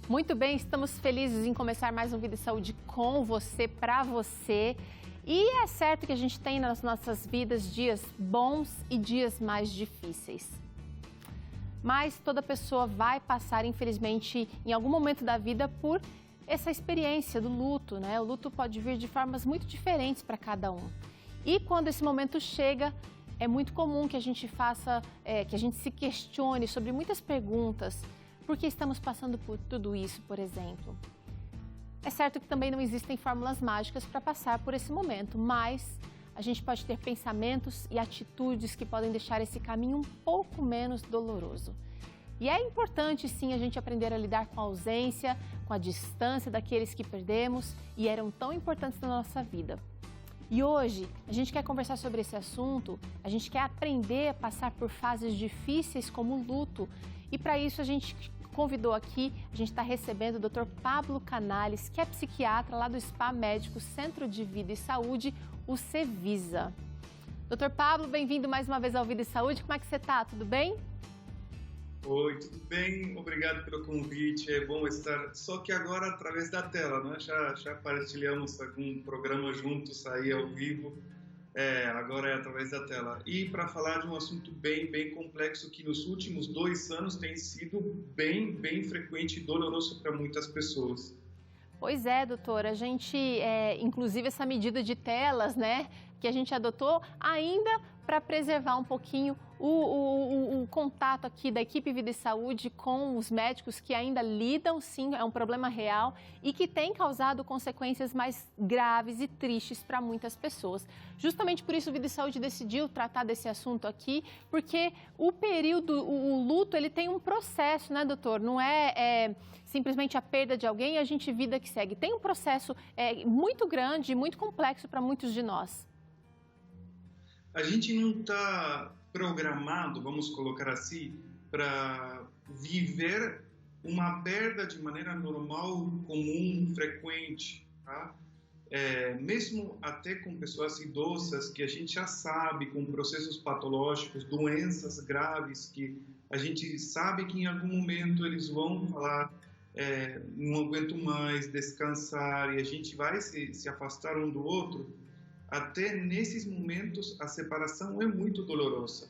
Muito bem, estamos felizes em começar mais um Vida e Saúde com você, para você. E é certo que a gente tem nas nossas vidas dias bons e dias mais difíceis. Mas toda pessoa vai passar, infelizmente, em algum momento da vida por essa experiência do luto, né? O luto pode vir de formas muito diferentes para cada um. E quando esse momento chega, é muito comum que a gente que a gente se questione sobre muitas perguntas. Por que estamos passando por tudo isso, por exemplo? É certo que também não existem fórmulas mágicas para passar por esse momento, mas a gente pode ter pensamentos e atitudes que podem deixar esse caminho um pouco menos doloroso. E é importante, sim, a gente aprender a lidar com a ausência, com a distância daqueles que perdemos e eram tão importantes na nossa vida. E hoje, a gente quer conversar sobre esse assunto, a gente quer aprender a passar por fases difíceis como o luto. E para isso a gente convidou aqui, a gente está recebendo o Dr. Pablo Canales, que é psiquiatra lá do SPA Médico Centro de Vida e Saúde, o Cevisa. Dr. Pablo, bem-vindo mais uma vez ao Vida e Saúde, como é que você está? Tudo bem? Oi, tudo bem? Obrigado pelo convite, é bom estar, só que agora através da tela, né? Já partilhamos algum programa juntos aí ao vivo, agora é através da tela. E para falar de um assunto bem complexo que nos últimos 2 anos tem sido bem frequente e doloroso para muitas pessoas. Pois é, doutora, a gente, inclusive essa medida de telas, né, que a gente adotou ainda para preservar um pouquinho o contato aqui da equipe Vida e Saúde com os médicos que ainda lidam, sim, é um problema real e que tem causado consequências mais graves e tristes para muitas pessoas. Justamente por isso o Vida e Saúde decidiu tratar desse assunto aqui, porque o luto, ele tem um processo, né, doutor? Não é simplesmente a perda de alguém e a gente vida que segue. Tem um processo muito grande, muito complexo para muitos de nós. A gente não está programado, vamos colocar assim, para viver uma perda de maneira normal, comum, frequente, tá? Mesmo até com pessoas idosas que a gente já sabe, com processos patológicos, doenças graves, que a gente sabe que em algum momento eles vão falar, não aguento mais, descansar, e a gente vai se afastar um do outro. Até nesses momentos a separação é muito dolorosa.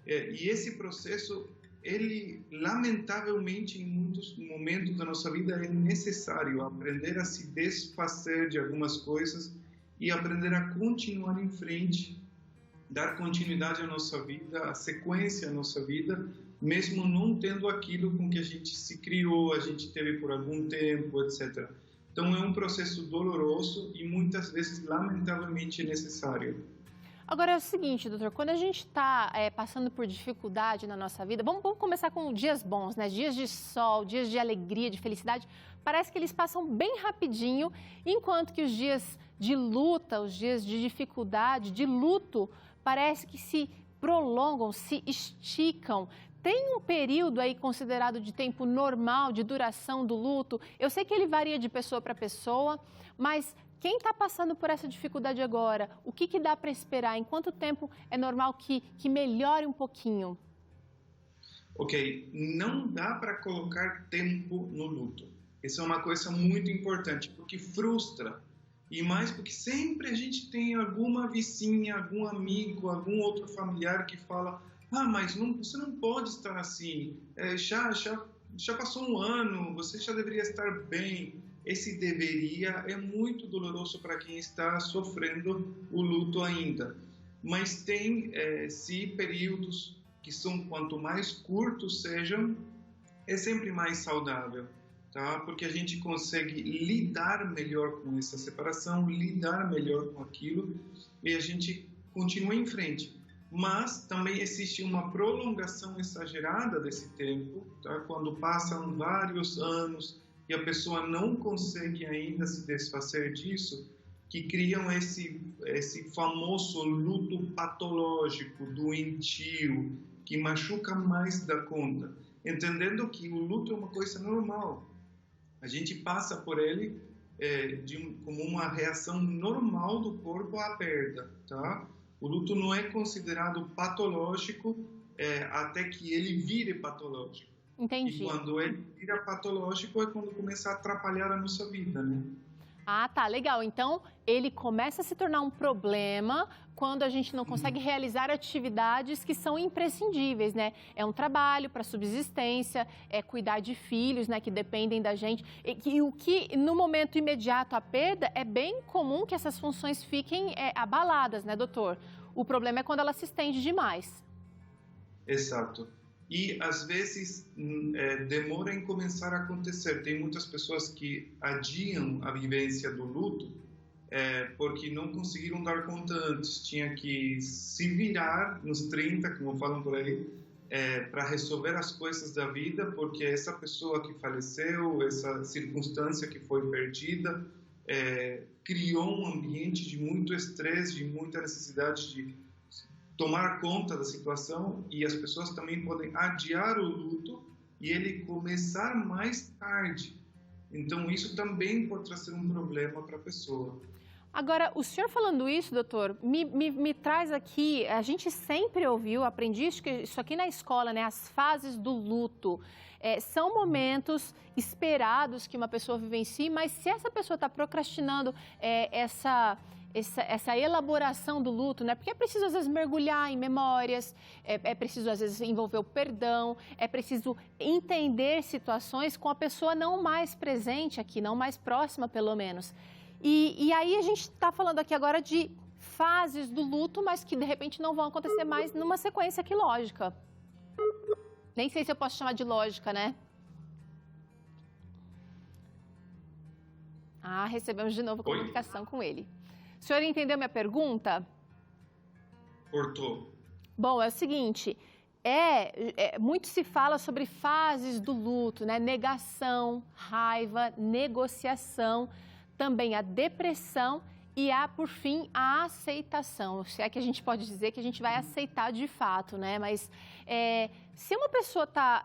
E esse processo, ele lamentavelmente em muitos momentos da nossa vida é necessário aprender a se desfazer de algumas coisas e aprender a continuar em frente, dar continuidade à nossa vida, a sequência à nossa vida, mesmo não tendo aquilo com que a gente se criou, a gente teve por algum tempo, etc. Então é um processo doloroso e muitas vezes, lamentavelmente, necessário. Agora é o seguinte, doutor, quando a gente está passando por dificuldade na nossa vida, vamos começar com dias bons, né? Dias de sol, dias de alegria, de felicidade, parece que eles passam bem rapidinho, enquanto que os dias de luta, os dias de dificuldade, de luto, parece que se prolongam, se esticam. Tem um período aí considerado de tempo normal, de duração do luto? Eu sei que ele varia de pessoa para pessoa, mas quem está passando por essa dificuldade agora, o que dá para esperar? Em quanto tempo é normal que melhore um pouquinho? Ok, não dá para colocar tempo no luto. Isso é uma coisa muito importante, porque frustra. E mais porque sempre a gente tem alguma vizinha, algum amigo, algum outro familiar que fala: mas você não pode estar assim, já passou um ano, você já deveria estar bem. Esse deveria é muito doloroso para quem está sofrendo o luto ainda. Mas tem, sim, períodos que são, quanto mais curtos sejam, é sempre mais saudável, tá? Porque a gente consegue lidar melhor com essa separação, lidar melhor com aquilo e a gente continua em frente. Mas também existe uma prolongação exagerada desse tempo, tá? Quando passam vários anos e a pessoa não consegue ainda se desfazer disso, que criam esse famoso luto patológico, doentio, que machuca mais da conta, entendendo que o luto é uma coisa normal. A gente passa por ele como uma reação normal do corpo à perda, tá? O luto não é considerado patológico até que ele vire patológico. E Entendi. quando ele vira patológico é quando começa a atrapalhar a nossa vida, né? Ah, tá, legal. Então, ele começa a se tornar um problema quando a gente não consegue realizar atividades que são imprescindíveis, né? É um trabalho para subsistência, é cuidar de filhos, né, que dependem da gente. E o que, no momento imediato, a perda, é bem comum que essas funções fiquem abaladas, né, doutor? O problema é quando ela se estende demais. Exato. E às vezes demora em começar a acontecer. Tem muitas pessoas que adiam a vivência do luto porque não conseguiram dar conta antes. Tinha que se virar nos 30, como falam por aí, para resolver as coisas da vida, porque essa pessoa que faleceu, essa circunstância que foi perdida, criou um ambiente de muito estresse, de muita necessidade de tomar conta da situação, e as pessoas também podem adiar o luto e ele começar mais tarde. Então, isso também pode trazer um problema para a pessoa. Agora, o senhor falando isso, doutor, me traz aqui, a gente sempre ouviu, aprendi isso aqui na escola, né? As fases do luto. São momentos esperados que uma pessoa vivencie, mas se essa pessoa está procrastinando essa elaboração do luto, né? Porque é preciso, às vezes, mergulhar em memórias, é preciso, às vezes, envolver o perdão, é preciso entender situações com a pessoa não mais presente aqui, não mais próxima, pelo menos. E aí a gente está falando aqui agora de fases do luto, mas que, de repente, não vão acontecer mais numa sequência aqui lógica. Nem sei se eu posso chamar de lógica, né? Ah, recebemos de novo comunicação com ele. O senhor entendeu minha pergunta? Cortou. Bom, é o seguinte, muito se fala sobre fases do luto, né? Negação, raiva, negociação, também a depressão e por fim, a aceitação. Se é que a gente pode dizer que a gente vai aceitar de fato, né? Mas se uma pessoa está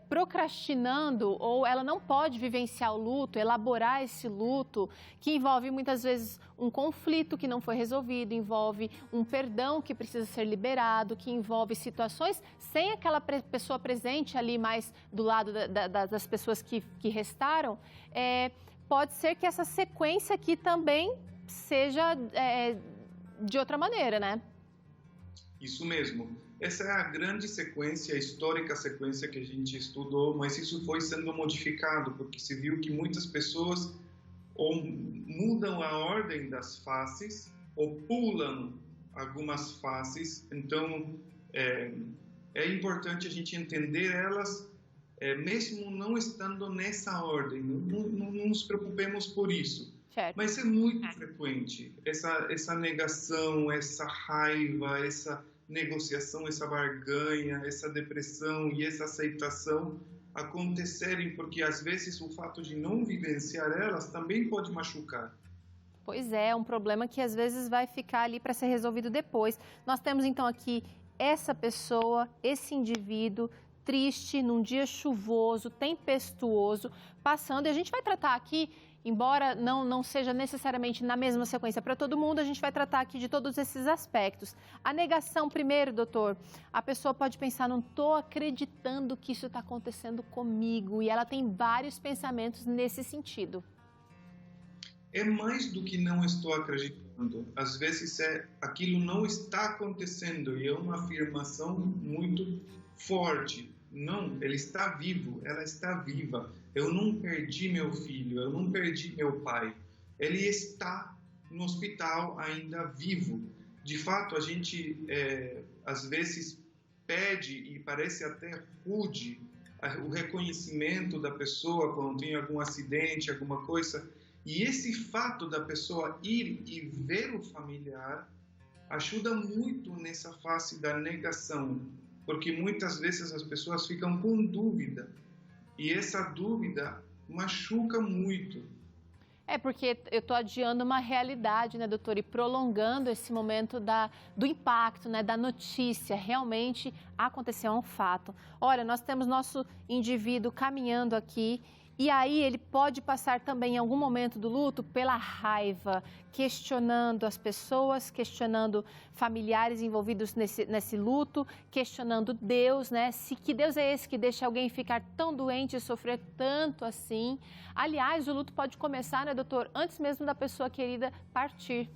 procrastinando ou ela não pode vivenciar o luto, elaborar esse luto, que envolve muitas vezes um conflito que não foi resolvido, envolve um perdão que precisa ser liberado, que envolve situações sem aquela pessoa presente ali mais do lado das pessoas que restaram, pode ser que essa sequência aqui também seja de outra maneira, né? Isso mesmo. Essa é a grande sequência, a histórica sequência que a gente estudou, mas isso foi sendo modificado, porque se viu que muitas pessoas ou mudam a ordem das faces ou pulam algumas faces. Então, é importante a gente entender elas, mesmo não estando nessa ordem. Não nos preocupemos por isso. Certo. Mas é muito frequente essa negação, essa raiva, essa negociação, essa barganha, essa depressão e essa aceitação acontecerem, porque às vezes o fato de não vivenciar elas também pode machucar. Pois é um problema que às vezes vai ficar ali para ser resolvido depois. Nós temos então aqui essa pessoa, esse indivíduo triste, num dia chuvoso, tempestuoso, passando, e a gente vai tratar aqui, embora não seja necessariamente na mesma sequência para todo mundo, a gente vai tratar aqui de todos esses aspectos. A negação, primeiro, doutor, a pessoa pode pensar, não estou acreditando que isso está acontecendo comigo, e ela tem vários pensamentos nesse sentido. É mais do que não estou acreditando. Às vezes aquilo não está acontecendo e é uma afirmação muito forte. Não, ele está vivo, ela está viva. Eu não perdi meu filho, eu não perdi meu pai. Ele está no hospital ainda vivo. De fato, a gente às vezes pede e parece até rude o reconhecimento da pessoa quando tem algum acidente, alguma coisa. E esse fato da pessoa ir e ver o familiar ajuda muito nessa fase da negação, porque muitas vezes as pessoas ficam com dúvida, e essa dúvida machuca muito. Porque eu estou adiando uma realidade, né, doutor, e prolongando esse momento do impacto, né, da notícia. Realmente aconteceu um fato. Olha, nós temos nosso indivíduo caminhando aqui E aí ele pode passar também em algum momento do luto pela raiva, questionando as pessoas, questionando familiares envolvidos nesse luto, questionando Deus, né? Se que Deus é esse que deixa alguém ficar tão doente e sofrer tanto assim. Aliás, o luto pode começar, né, doutor, antes mesmo da pessoa querida partir.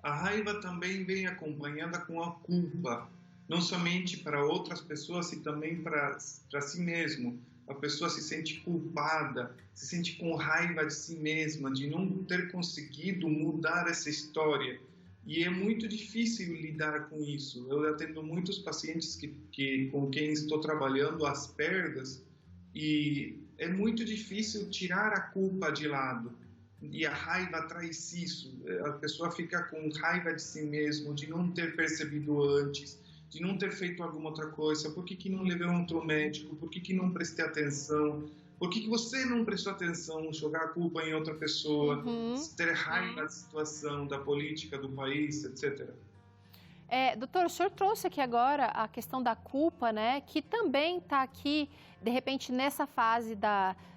A raiva também vem acompanhada com a culpa, não somente para outras pessoas, e também para si mesmo. A pessoa se sente culpada, se sente com raiva de si mesma, de não ter conseguido mudar essa história. E é muito difícil lidar com isso. Eu atendo muitos pacientes com quem estou trabalhando as perdas, e é muito difícil tirar a culpa de lado. E a raiva traz isso. A pessoa fica com raiva de si mesmo, de não ter percebido antes, de não ter feito alguma outra coisa. Por que não levei um outro médico? Por que não prestei atenção? Por que você não prestou atenção? Jogar a culpa em outra pessoa, ter raiva da situação, da política, do país, etc. Doutor, o senhor trouxe aqui agora a questão da culpa, né? Que também está aqui, de repente, nessa fase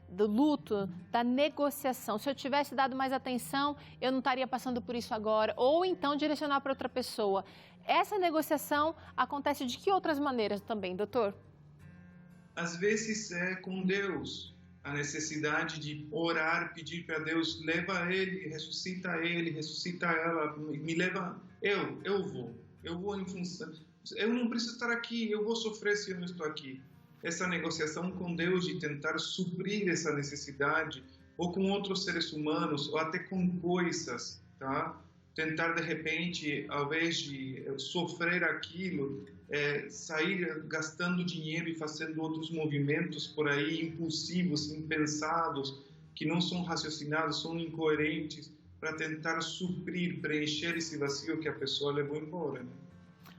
do luto, da negociação. Se eu tivesse dado mais atenção, eu não estaria passando por isso agora. Ou então direcionar para outra pessoa. Essa negociação acontece de que outras maneiras também, doutor? Às vezes é com Deus. A necessidade de orar, pedir para Deus, leva ele, ressuscita ela, me leva, eu vou em função, eu não preciso estar aqui, eu vou sofrer se eu não estou aqui. Essa negociação com Deus de tentar suprir essa necessidade, ou com outros seres humanos, ou até com coisas, tá? Tentar, de repente, ao invés de sofrer aquilo, sair gastando dinheiro e fazendo outros movimentos por aí, impulsivos, impensados, que não são raciocinados, são incoerentes, para tentar suprir, preencher esse vazio que a pessoa levou embora, né?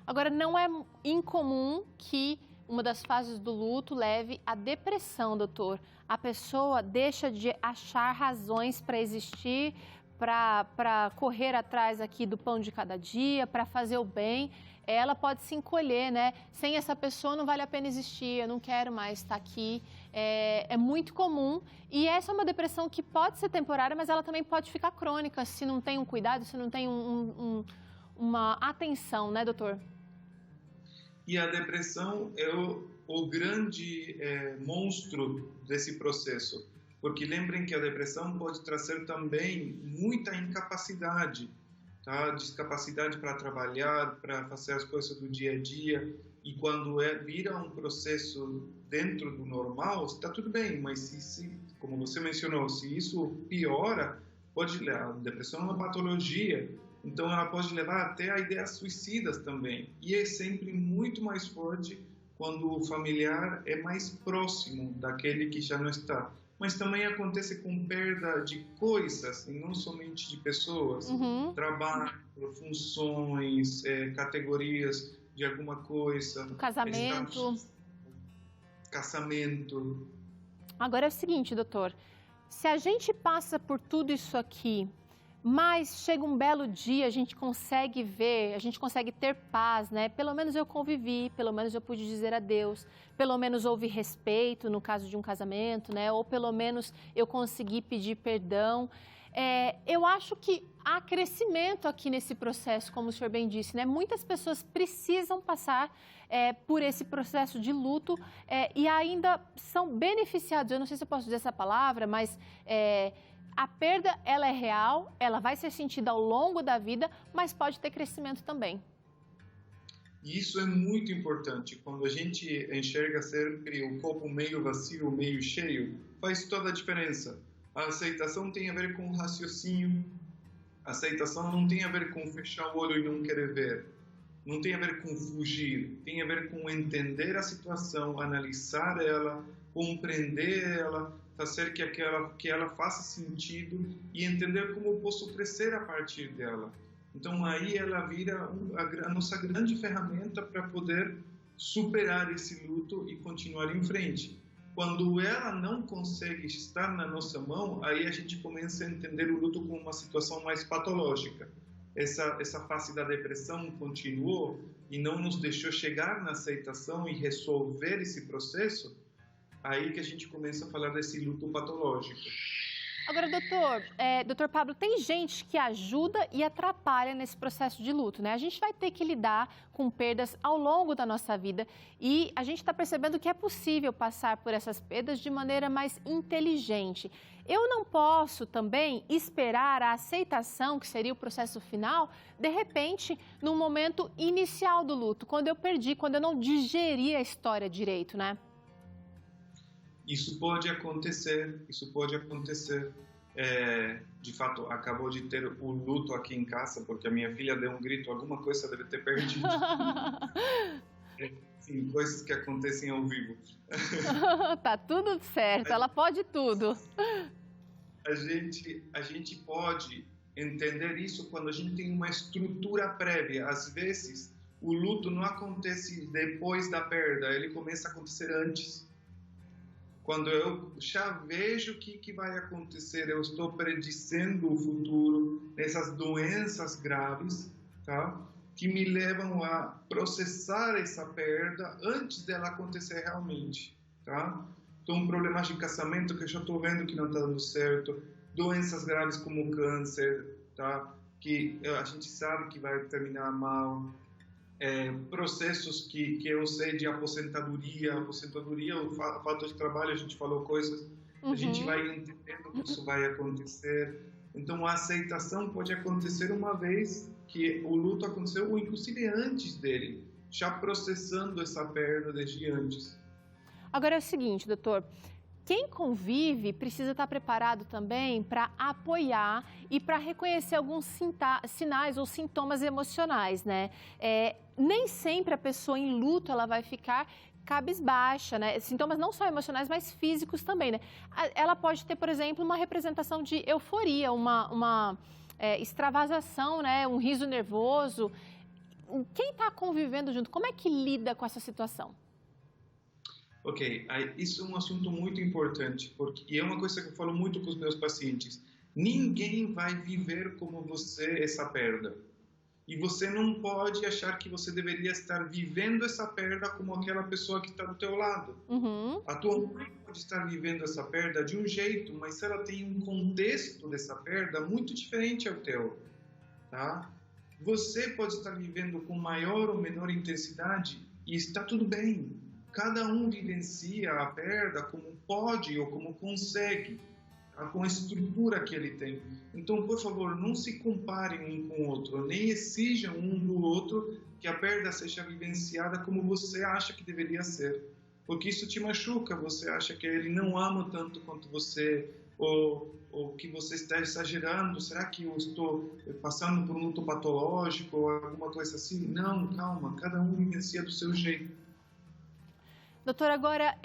Agora, não é incomum que uma das fases do luto leve à depressão, doutor. A pessoa deixa de achar razões para existir, para correr atrás aqui do pão de cada dia, para fazer o bem. Ela pode se encolher, né? Sem essa pessoa não vale a pena existir, eu não quero mais estar aqui. É muito comum, e essa é uma depressão que pode ser temporária, mas ela também pode ficar crônica se não tem um cuidado, se não tem uma atenção, né, doutor? E a depressão é o grande monstro desse processo. Porque lembrem que a depressão pode trazer também muita incapacidade, tá? Discapacidade para trabalhar, para fazer as coisas do dia a dia. E quando vira um processo dentro do normal, está tudo bem. Mas como você mencionou, se isso piora, a depressão é uma patologia. Então ela pode levar até a ideias suicidas também. E é sempre muito mais forte quando o familiar é mais próximo daquele que já não está. Mas também acontece com perda de coisas, e não somente de pessoas. Trabalho, funções, categorias de alguma coisa. O casamento. Casamento. Agora é o seguinte, doutor. Se a gente passa por tudo isso aqui, mas chega um belo dia, a gente consegue ver, a gente consegue ter paz, né? Pelo menos eu convivi, pelo menos eu pude dizer adeus, pelo menos houve respeito no caso de um casamento, né? Ou pelo menos eu consegui pedir perdão. Eu acho que há crescimento aqui nesse processo, como o senhor bem disse, né? Muitas pessoas precisam passar por esse processo de luto e ainda são beneficiados. Eu não sei se eu posso dizer essa palavra, mas a perda, ela é real, ela vai ser sentida ao longo da vida, mas pode ter crescimento também. E isso é muito importante. Quando a gente enxerga sempre o copo meio vazio, meio cheio, faz toda a diferença. A aceitação tem a ver com raciocínio, a aceitação não tem a ver com fechar o olho e não querer ver, não tem a ver com fugir, tem a ver com entender a situação, analisar ela, compreender ela, fazer que ela faça sentido e entender como eu posso crescer a partir dela. Então aí ela vira a nossa grande ferramenta para poder superar esse luto e continuar em frente. Quando ela não consegue estar na nossa mão, aí a gente começa a entender o luto como uma situação mais patológica. Essa fase da depressão continuou e não nos deixou chegar na aceitação e resolver esse processo. aí que a gente começa a falar desse luto patológico. Agora, doutor Pablo, tem gente que ajuda e atrapalha nesse processo de luto, né? A gente vai ter que lidar com perdas ao longo da nossa vida e a gente está percebendo que é possível passar por essas perdas de maneira mais inteligente. Eu não posso também esperar a aceitação, que seria o processo final, de repente, no momento inicial do luto, quando eu não digeri a história direito, né? Isso pode acontecer. De fato, acabou de ter o luto aqui em casa, porque a minha filha deu um grito, alguma coisa deve ter perdido. Sim, coisas que acontecem ao vivo. Tá tudo certo, ela pode tudo. A gente pode entender isso quando a gente tem uma estrutura prévia. Às vezes, o luto não acontece depois da perda, ele começa a acontecer antes. Quando eu já vejo o que vai acontecer, eu estou predizendo o futuro, essas doenças graves, tá? Que me levam a processar essa perda antes dela acontecer realmente, tá? Então, problemas de casamento que eu já estou vendo que não está dando certo, doenças graves como câncer, tá? Que a gente sabe que vai terminar mal. Processos que eu sei de aposentadoria, o falta de trabalho, a gente falou coisas, a gente vai entendendo que isso vai acontecer. Então, a aceitação pode acontecer uma vez que o luto aconteceu, ou inclusive antes dele, já processando essa perda desde antes. Agora é o seguinte, doutor, quem convive precisa estar preparado também para apoiar e para reconhecer alguns sinais ou sintomas emocionais, né? Nem sempre a pessoa em luto ela vai ficar cabisbaixa, né? Sintomas não só emocionais, mas físicos também, né? Ela pode ter, por exemplo, uma representação de euforia, uma extravasação, né? Um riso nervoso. Quem está convivendo junto, como é que lida com essa situação? Ok, isso é um assunto muito importante, porque é uma coisa que eu falo muito com os meus pacientes. Ninguém vai viver como você essa perda. E você não pode achar que você deveria estar vivendo essa perda como aquela pessoa que está do teu lado. A tua mãe pode estar vivendo essa perda de um jeito, mas ela tem um contexto dessa perda muito diferente ao teu, tá? Você pode estar vivendo com maior ou menor intensidade e está tudo bem. Cada um vivencia a perda como pode ou como consegue, tá? Com a estrutura que ele tem. Então, por favor, não se comparem um com o outro, nem exijam um do outro que a perda seja vivenciada como você acha que deveria ser. Porque isso te machuca, você acha que ele não ama tanto quanto você, ou que você está exagerando, será que eu estou passando por um luto patológico ou alguma coisa assim? Não, calma, cada um vivencia do seu jeito. Doutor, agora,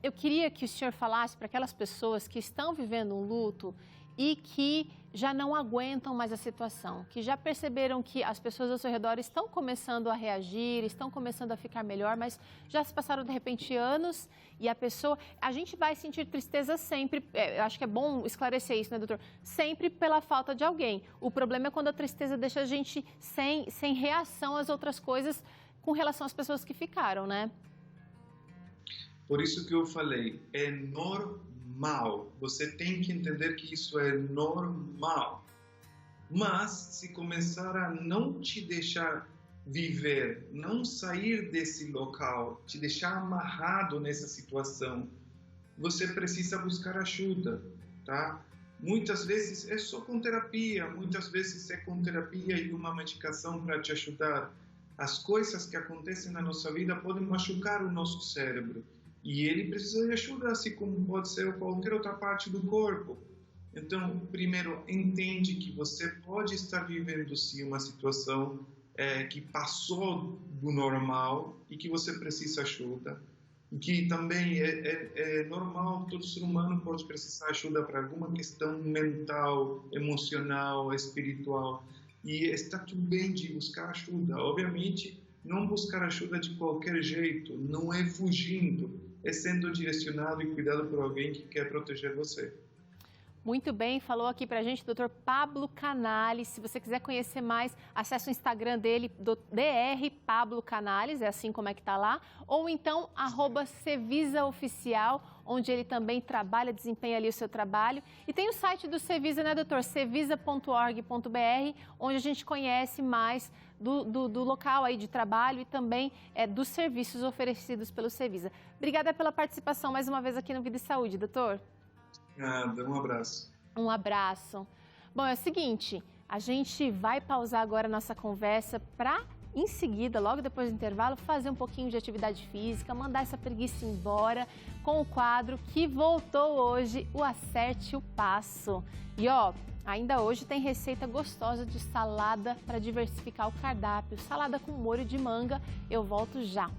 eu queria que o senhor falasse para aquelas pessoas que estão vivendo um luto e que já não aguentam mais a situação, que já perceberam que as pessoas ao seu redor estão começando a reagir, estão começando a ficar melhor, mas já se passaram, de repente, anos e a gente vai sentir tristeza sempre, eu acho que é bom esclarecer isso, né, doutor? Sempre pela falta de alguém. O problema é quando a tristeza deixa a gente sem reação às outras coisas com relação às pessoas que ficaram, né? Por isso que eu falei, é normal. Você tem que entender que isso é normal. Mas, se começar a não te deixar viver, não sair desse local, te deixar amarrado nessa situação, você precisa buscar ajuda, tá? Muitas vezes é só com terapia, muitas vezes é com terapia e uma medicação para te ajudar. As coisas que acontecem na nossa vida podem machucar o nosso cérebro. E ele precisa de ajuda, assim como pode ser qualquer outra parte do corpo. Então, primeiro, entende que você pode estar vivendo, sim, uma situação que passou do normal e que você precisa de ajuda. E que também é normal, todo ser humano pode precisar de ajuda para alguma questão mental, emocional, espiritual. E está tudo bem de buscar ajuda. Obviamente, não buscar ajuda de qualquer jeito, não é fugindo, é sendo direcionado e cuidado por alguém que quer proteger você. Muito bem, falou aqui pra gente o Dr. Pablo Canales. Se você quiser conhecer mais, acesse o Instagram dele, do Dr. Pablo Canales, é assim como é que tá lá, ou então @CevisaOficial, onde ele também trabalha, desempenha ali o seu trabalho. E tem o site do Cevisa, né, doutor? Cevisa.org.br, onde a gente conhece mais do local aí de trabalho e também dos serviços oferecidos pelo Cevisa. Obrigada pela participação mais uma vez aqui no Vida e Saúde, doutor. Um abraço. Um abraço. Bom, é o seguinte, a gente vai pausar agora a nossa conversa para, em seguida, logo depois do intervalo, fazer um pouquinho de atividade física, mandar essa preguiça embora com o quadro que voltou hoje, o Acerte o Passo. E ó, ainda hoje tem receita gostosa de salada para diversificar o cardápio, salada com molho de manga. Eu volto já.